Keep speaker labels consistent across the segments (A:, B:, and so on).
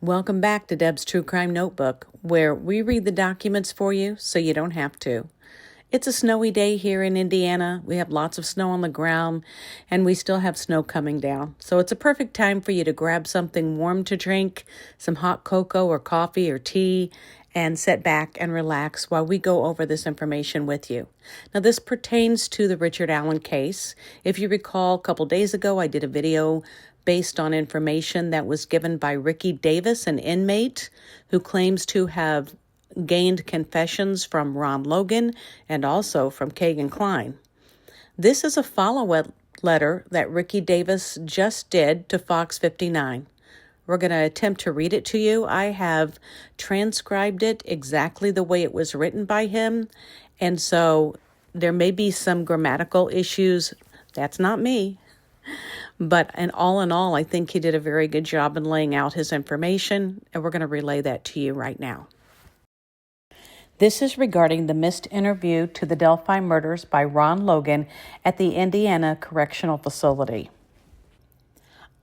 A: Welcome back to Deb's True Crime Notebook, where we read the documents for you so you don't have to. It's a snowy day here in Indiana. We have lots of snow on the ground, and we still have snow coming down. So it's a perfect time for you to grab something warm to drink, some hot cocoa or coffee or tea, and sit back and relax while we go over this information with you. Now, this pertains to the Richard Allen case. If you recall, a couple days ago, I did a video based on information that was given by Ricci Davis, an inmate who claims to have gained confessions from Ron Logan and also from Kagan Klein. This is a follow-up letter that Ricci Davis just did to Fox 59. We're going to attempt to read it to you. I have transcribed it exactly the way it was written by him, and so there may be some grammatical issues. That's not me. But in all, I think he did a very good job in laying out his information, and we're going to relay that to you right now. This is regarding the missed interview to the Delphi Murders by Ron Logan at the Indiana Correctional Facility.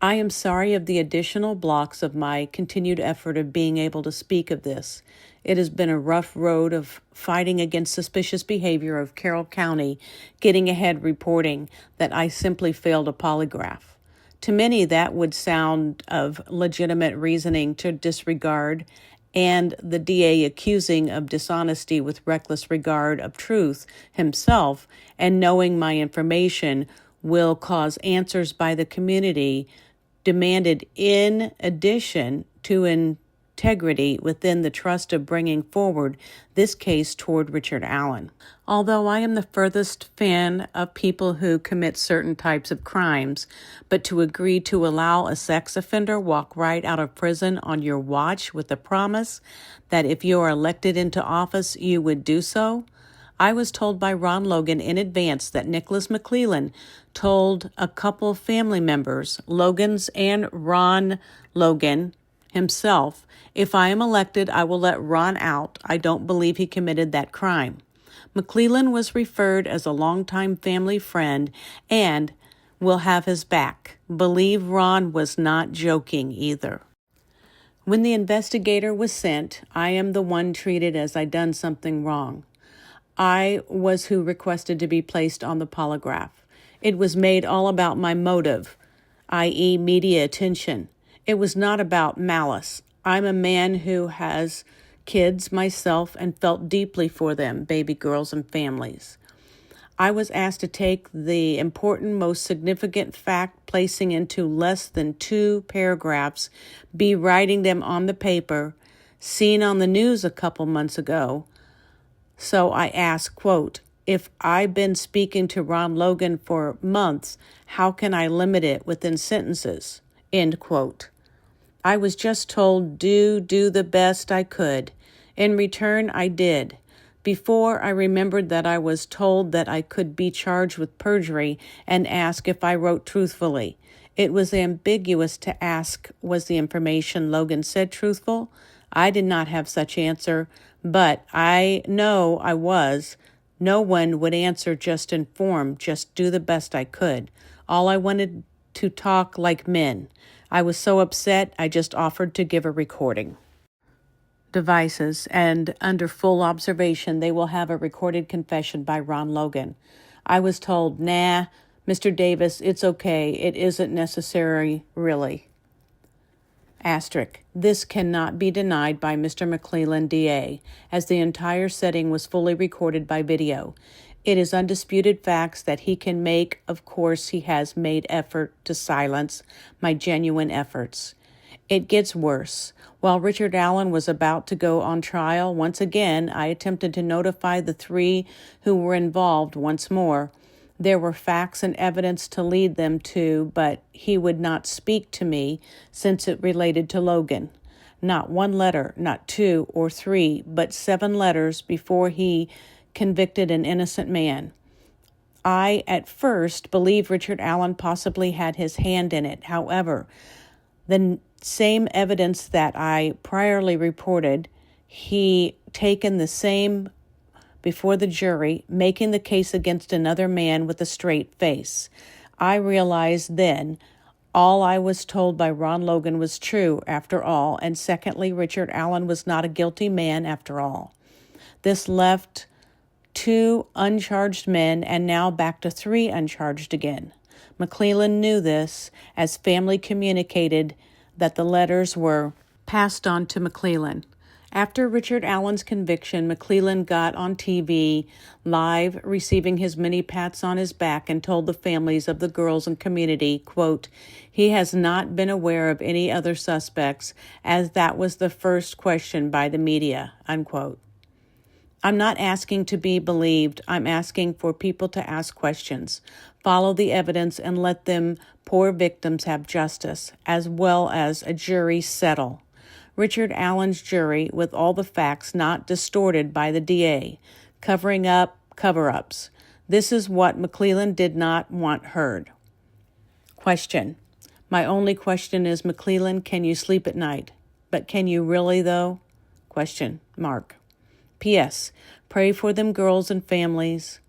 A: I am sorry of the additional blocks of my continued effort of being able to speak of this. It has been a rough road of fighting against suspicious behavior of Carroll County, getting ahead reporting that I simply failed a polygraph. To many, that would sound of legitimate reasoning to disregard, and the DA accusing of dishonesty with reckless regard of truth himself, and knowing my information will cause answers by the community demanded in addition to integrity within the trust of bringing forward this case toward Richard Allen. Although I am the furthest fan of people who commit certain types of crimes, but to agree to allow a sex offender walk right out of prison on your watch with the promise that if you are elected into office, you would do so, I was told by Ron Logan in advance that Nicholas McClellan told a couple family members, Logan's and Ron Logan himself, if I am elected, I will let Ron out. I don't believe he committed that crime. McClellan was referred as a longtime family friend and will have his back. Believe Ron was not joking either. When the investigator was sent, I am the one treated as I done something wrong. I was who requested to be placed on the polygraph. It was made all about my motive, i.e. media attention. It was not about malice. I'm a man who has kids myself and felt deeply for them, baby girls and families. I was asked to take the important, most significant fact, placing into less than 2 paragraphs, be writing them on the paper, seen on the news a couple months ago. So I asked, quote, if I've been speaking to Ron Logan for months, how can I limit it within sentences? End quote. I was just told, do the best I could. In return, I did. Before, I remembered that I was told that I could be charged with perjury and asked if I wrote truthfully. It was ambiguous to ask, was the information Logan said truthful? I did not have such answer, but I know I was. No one would answer just informed, just do the best I could. All I wanted to talk like men. I was so upset, I just offered to give a recording. Devices, and under full observation, they will have a recorded confession by Ron Logan. I was told, nah, Mr. Davis, it's okay. It isn't necessary, really. Asterisk. This cannot be denied by Mr. McClellan, DA, as the entire setting was fully recorded by video. It is undisputed facts that he can make. Of course, he has made effort to silence my genuine efforts. It gets worse. While Richard Allen was about to go on trial, once again, I attempted to notify the 3 who were involved once more. There were facts and evidence to lead them to, but he would not speak to me since it related to Logan. Not 1 letter, not 2 or 3, but 7 letters before he convicted an innocent man. I, at first, believed Richard Allen possibly had his hand in it. However, the same evidence that I priorly reported, he taken the same before the jury, making the case against another man with a straight face. I realized then all I was told by Ron Logan was true after all, and secondly, Richard Allen was not a guilty man after all. This left 2 uncharged men and now back to 3 uncharged again. McClellan knew this, as family communicated that the letters were passed on to McClellan. After Richard Allen's conviction, McClellan got on TV live, receiving his many pats on his back, and told the families of the girls and community, quote, he has not been aware of any other suspects, as that was the first question by the media, unquote. I'm not asking to be believed. I'm asking for people to ask questions, follow the evidence, and let them poor victims have justice, as well as a jury settle. Richard Allen's jury, with all the facts not distorted by the DA, covering up cover-ups. This is what McClellan did not want heard. Question. My only question is, McClellan, can you sleep at night? But can you really, though? Question mark. P.S. Pray for them girls and families.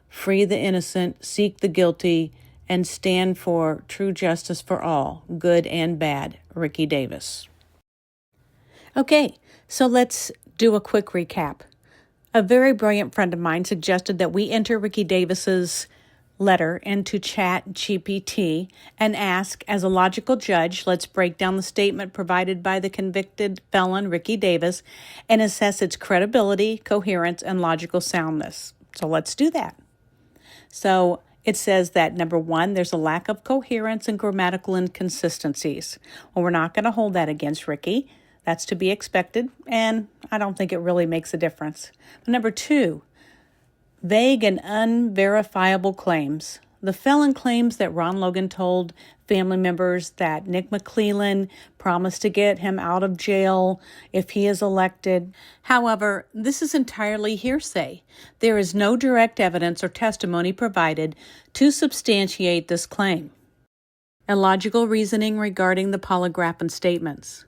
A: Free the innocent, seek the guilty, and stand for true justice for all, good and bad. Ricci Davis. Okay, so let's do a quick recap. A very brilliant friend of mine suggested that we enter Ricci Davis's letter into ChatGPT and ask, as a logical judge, let's break down the statement provided by the convicted felon Ricci Davis and assess its credibility, coherence, and logical soundness. So let's do that. So it says that, number 1, there's a lack of coherence and grammatical inconsistencies. Well, we're not going to hold that against Ricci. That's to be expected, and I don't think it really makes a difference. But number 2, vague and unverifiable claims. The felon claims that Ron Logan told family members that Nick McClellan promised to get him out of jail if he is elected. However, this is entirely hearsay. There is no direct evidence or testimony provided to substantiate this claim. Illogical reasoning regarding the polygraph and statements.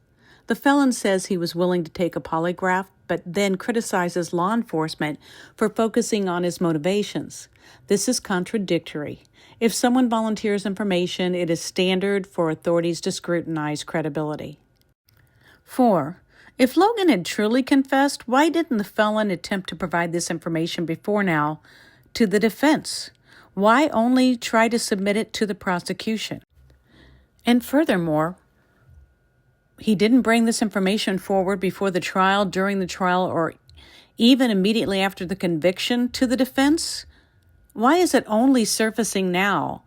A: The felon says he was willing to take a polygraph, but then criticizes law enforcement for focusing on his motivations. This is contradictory. If someone volunteers information, it is standard for authorities to scrutinize credibility. 4. If Logan had truly confessed, why didn't the felon attempt to provide this information before now to the defense? Why only try to submit it to the prosecution? And furthermore, he didn't bring this information forward before the trial, during the trial, or even immediately after the conviction to the defense? Why is it only surfacing now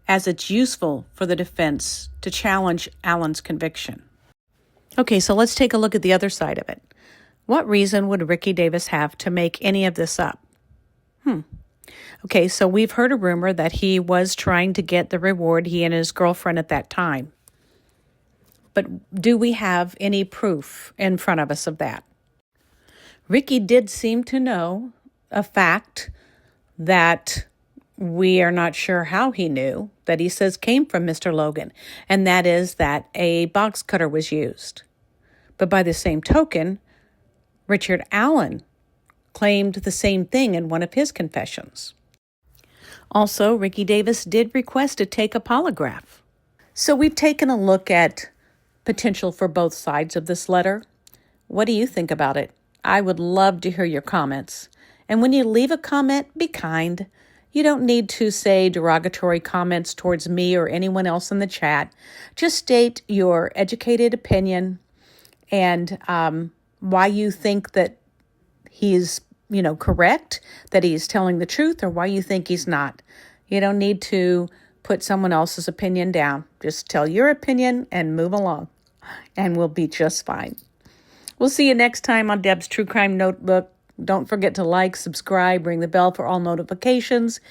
A: as it's useful for the defense to challenge Allen's conviction? Okay, so let's take a look at the other side of it. What reason would Ricci Davis have to make any of this up? Okay, so we've heard a rumor that he was trying to get the reward, he and his girlfriend at that time. But do we have any proof in front of us of that? Ricci did seem to know a fact that we are not sure how he knew, that he says came from Mr. Logan, and that is that a box cutter was used. But by the same token, Richard Allen claimed the same thing in one of his confessions. Also, Ricci Davis did request to take a polygraph. So we've taken a look at potential for both sides of this letter. What do you think about it? I would love to hear your comments. And when you leave a comment, be kind. You don't need to say derogatory comments towards me or anyone else in the chat. Just state your educated opinion and why you think that he's, correct, that he's telling the truth, or why you think he's not. You don't need to put someone else's opinion down. Just tell your opinion and move along, and we'll be just fine. We'll see you next time on Deb's True Crime Notebook. Don't forget to like, subscribe, ring the bell for all notifications.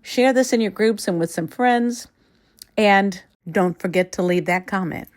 A: Share this in your groups and with some friends. And don't forget to leave that comment.